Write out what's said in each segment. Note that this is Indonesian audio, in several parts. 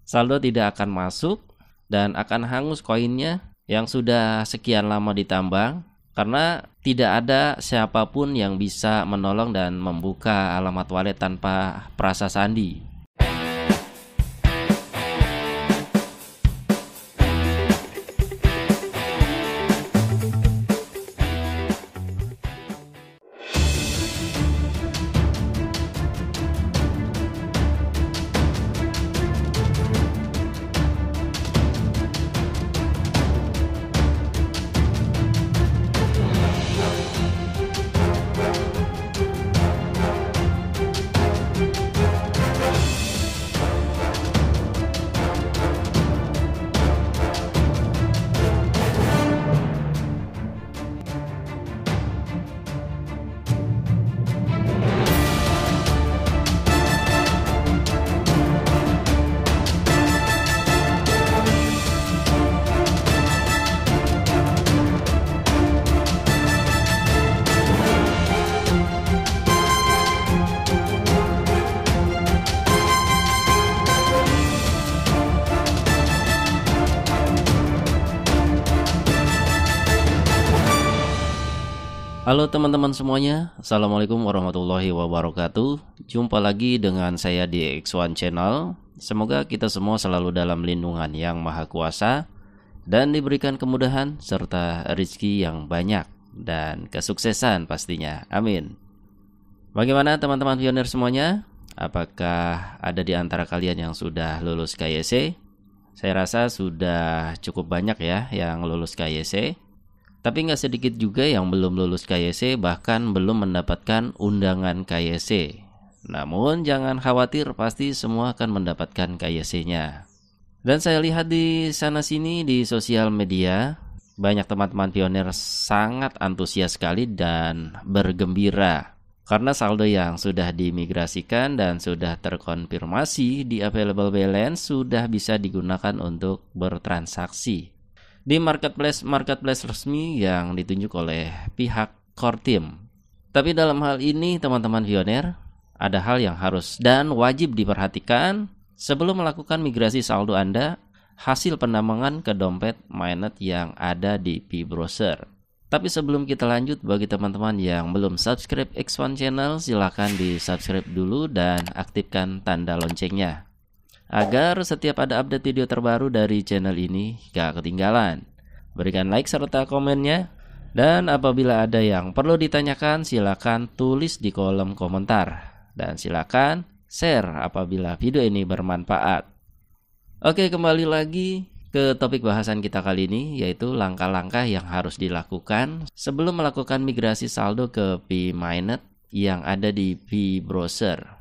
saldo tidak akan masuk dan akan hangus koinnya yang sudah sekian lama ditambang karena tidak ada siapapun yang bisa menolong dan membuka alamat wallet tanpa perasa sandi. Halo teman-teman semuanya, Assalamualaikum warahmatullahi wabarakatuh. Jumpa lagi dengan saya di X1 Channel. Semoga kita semua selalu dalam lindungan yang maha kuasa dan diberikan kemudahan serta rezeki yang banyak dan kesuksesan pastinya, amin. Bagaimana teman-teman pionir semuanya? Apakah ada di antara kalian yang sudah lulus KYC? Saya rasa sudah cukup banyak ya yang lulus KYC. Tapi nggak sedikit juga yang belum lulus KYC, bahkan belum mendapatkan undangan KYC. Namun jangan khawatir, pasti semua akan mendapatkan KYC-nya. Dan saya lihat di sana-sini di sosial media, banyak teman-teman pionir sangat antusias sekali dan bergembira karena saldo yang sudah dimigrasikan dan sudah terkonfirmasi di available balance sudah bisa digunakan untuk bertransaksi di marketplace resmi yang ditunjuk oleh pihak core team. Tapi dalam hal ini teman-teman pionir, ada hal yang harus dan wajib diperhatikan sebelum melakukan migrasi saldo Anda hasil penambangan ke dompet mainnet yang ada di P-Browser. Tapi sebelum kita lanjut, bagi teman-teman yang belum subscribe X1 Channel, silahkan di subscribe dulu dan aktifkan tanda loncengnya agar setiap ada update video terbaru dari channel ini gak ketinggalan. Berikan like serta komennya, dan apabila ada yang perlu ditanyakan silakan tulis di kolom komentar, dan silakan share apabila video ini bermanfaat. Oke, kembali lagi ke topik bahasan kita kali ini, yaitu langkah-langkah yang harus dilakukan sebelum melakukan migrasi saldo ke P-Mainnet yang ada di P-Browser.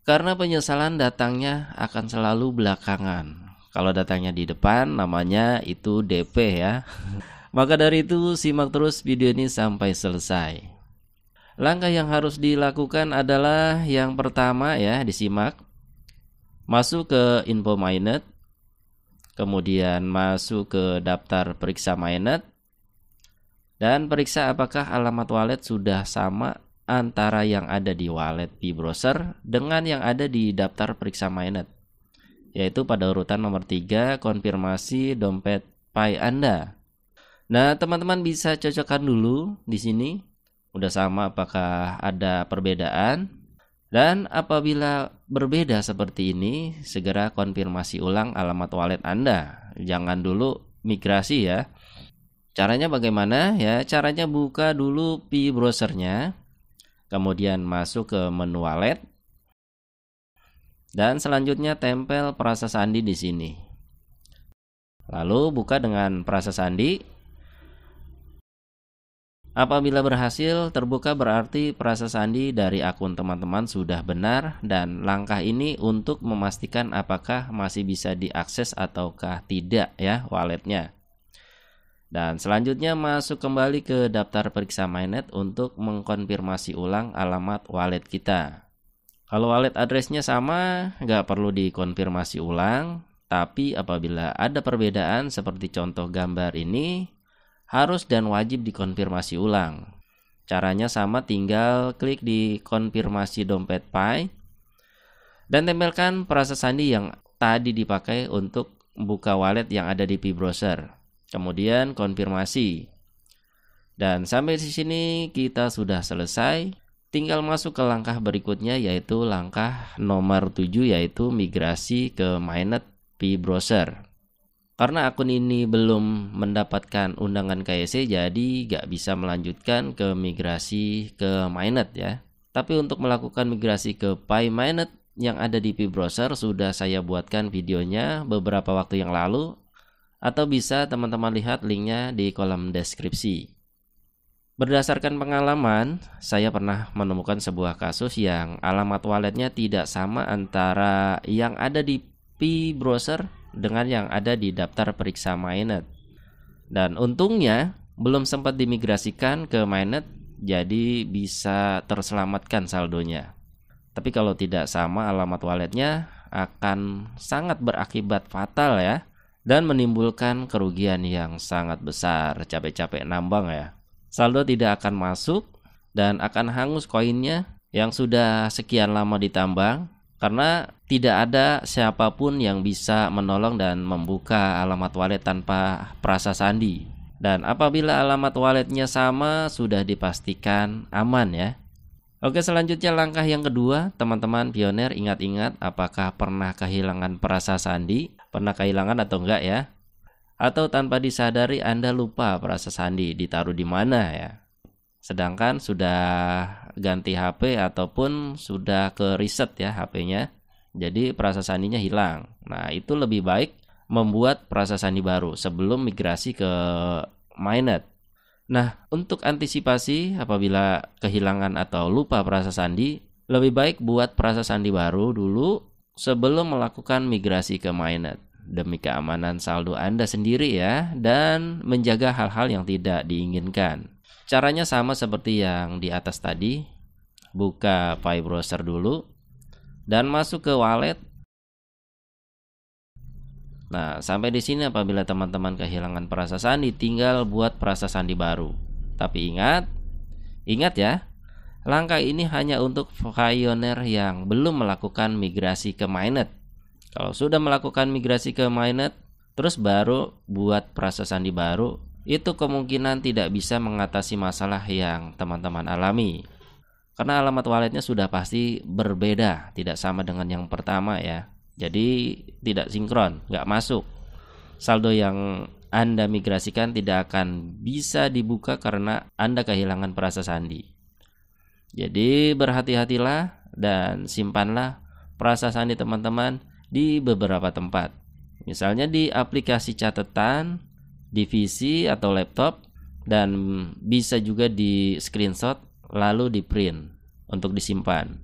Karena penyesalan datangnya akan selalu belakangan. Kalau datangnya di depan, namanya itu DP ya. Maka dari itu simak terus video ini sampai selesai. Langkah yang harus dilakukan adalah yang pertama ya, disimak. Masuk ke info mainnet, kemudian masuk ke daftar periksa mainnet, dan periksa apakah alamat wallet sudah sama antara yang ada di wallet P-Browser dengan yang ada di daftar periksa mainnet, yaitu pada urutan nomor 3, konfirmasi dompet Pi Anda. Nah, teman-teman bisa cocokkan dulu di sini udah sama apakah ada perbedaan, dan apabila berbeda seperti ini segera konfirmasi ulang alamat wallet Anda. Jangan dulu migrasi ya. Caranya bagaimana ya? Caranya buka dulu P-Browser-nya, kemudian masuk ke menu wallet, dan selanjutnya tempel perasa sandi di sini. Lalu buka dengan perasa sandi. Apabila berhasil terbuka berarti perasa sandi dari akun teman-teman sudah benar, dan langkah ini untuk memastikan apakah masih bisa diakses ataukah tidak ya walletnya. Dan selanjutnya masuk kembali ke daftar periksa mainnet untuk mengkonfirmasi ulang alamat wallet kita. Kalau wallet addressnya sama, nggak perlu dikonfirmasi ulang. Tapi apabila ada perbedaan seperti contoh gambar ini, harus dan wajib dikonfirmasi ulang. Caranya sama, tinggal klik di konfirmasi dompet Pi dan tempelkan perasa sandi yang tadi dipakai untuk buka wallet yang ada di Pi-browser. Kemudian konfirmasi. Dan sampai di sini kita sudah selesai. Tinggal masuk ke langkah berikutnya, yaitu langkah nomor 7, yaitu migrasi ke mainnet Pi-browser. Karena akun ini belum mendapatkan undangan KYC, jadi gak bisa melanjutkan ke migrasi ke mainnet ya. Tapi untuk melakukan migrasi ke Pi mainnet yang ada di Pi-browser sudah saya buatkan videonya beberapa waktu yang lalu, atau bisa teman-teman lihat linknya di kolom deskripsi. Berdasarkan pengalaman, saya pernah menemukan sebuah kasus yang alamat walletnya tidak sama antara yang ada di Pi-browser dengan yang ada di daftar periksa mainnet. Dan untungnya belum sempat dimigrasikan ke mainnet, jadi bisa terselamatkan saldonya. Tapi kalau tidak sama alamat walletnya akan sangat berakibat fatal ya, dan menimbulkan kerugian yang sangat besar. Capek-capek nambang ya, saldo tidak akan masuk dan akan hangus koinnya yang sudah sekian lama ditambang, karena tidak ada siapapun yang bisa menolong dan membuka alamat wallet tanpa perasa sandi. Dan apabila alamat walletnya sama, sudah dipastikan aman ya. Oke, selanjutnya langkah yang kedua, teman-teman pioner ingat-ingat apakah pernah kehilangan perasa sandi? Pernah kehilangan atau enggak ya? Atau tanpa disadari Anda lupa perasa sandi ditaruh di mana ya? Sedangkan sudah ganti HP ataupun sudah ke reset ya HP-nya, jadi perasa sandinya hilang. Nah, itu lebih baik membuat perasa sandi baru sebelum migrasi ke mainnet. Nah, untuk antisipasi apabila kehilangan atau lupa perasa sandi, lebih baik buat perasa sandi baru dulu sebelum melakukan migrasi ke mainnet, demi keamanan saldo Anda sendiri ya, dan menjaga hal-hal yang tidak diinginkan. Caranya sama seperti yang di atas tadi. Buka Pi-browser dulu dan masuk ke wallet. Nah, sampai di sini apabila teman-teman kehilangan perasa sandi, tinggal buat perasa sandi baru. Tapi ingat ya, langkah ini hanya untuk pioner yang belum melakukan migrasi ke mainnet. Kalau sudah melakukan migrasi ke mainnet, terus baru buat perasa sandi baru, itu kemungkinan tidak bisa mengatasi masalah yang teman-teman alami. Karena alamat walletnya sudah pasti berbeda, tidak sama dengan yang pertama ya. Jadi tidak sinkron, nggak masuk. Saldo yang Anda migrasikan tidak akan bisa dibuka karena Anda kehilangan perasa sandi. Jadi berhati-hatilah dan simpanlah perasa sandi teman-teman di beberapa tempat. Misalnya di aplikasi catatan, di PC atau laptop, dan bisa juga di screenshot lalu di print untuk disimpan,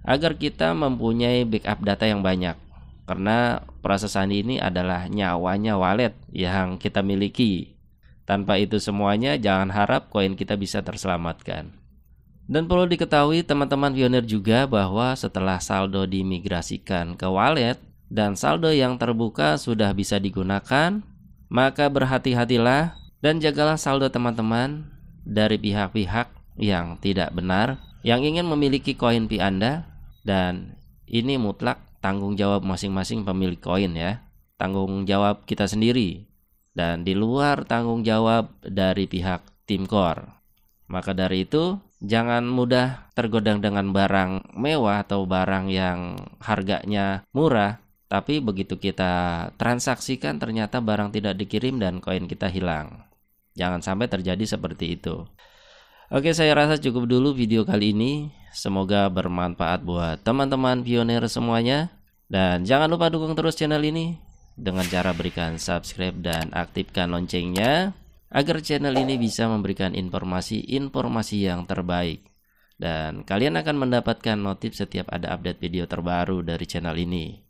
agar kita mempunyai backup data yang banyak. Karena perasa sandi ini adalah nyawanya wallet yang kita miliki. Tanpa itu semuanya, jangan harap koin kita bisa terselamatkan. Dan perlu diketahui teman-teman pioner juga bahwa setelah saldo dimigrasikan ke wallet dan saldo yang terbuka sudah bisa digunakan, maka berhati-hatilah dan jagalah saldo teman-teman dari pihak-pihak yang tidak benar yang ingin memiliki koin Pi Anda. Dan ini mutlak tanggung jawab masing-masing pemilik koin ya, tanggung jawab kita sendiri dan di luar tanggung jawab dari pihak tim core. Maka dari itu, jangan mudah tergoda dengan barang mewah atau barang yang harganya murah, tapi begitu kita transaksikan ternyata barang tidak dikirim dan koin kita hilang. Jangan sampai terjadi seperti itu. Oke, saya rasa cukup dulu video kali ini. Semoga bermanfaat buat teman-teman pioner semuanya. Dan jangan lupa dukung terus channel ini dengan cara berikan subscribe dan aktifkan loncengnya, agar channel ini bisa memberikan informasi-informasi yang terbaik. Dan kalian akan mendapatkan notif setiap ada update video terbaru dari channel ini.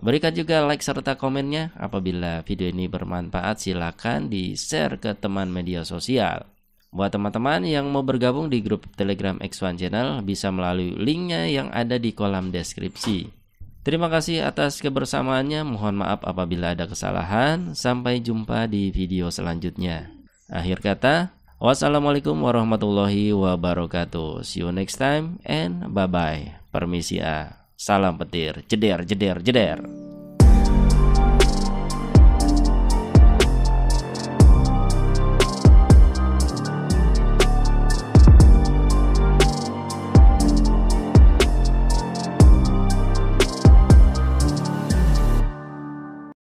Berikan juga like serta komennya. Apabila video ini bermanfaat, silakan di-share ke teman media sosial. Buat teman-teman yang mau bergabung di grup Telegram X1 Channel, bisa melalui linknya yang ada di kolom deskripsi. Terima kasih atas kebersamaannya. Mohon maaf apabila ada kesalahan. Sampai jumpa di video selanjutnya. Akhir kata, wassalamualaikum warahmatullahi wabarakatuh. See you next time and bye-bye. Permisi. Salam petir. Jeder, jeder, jeder.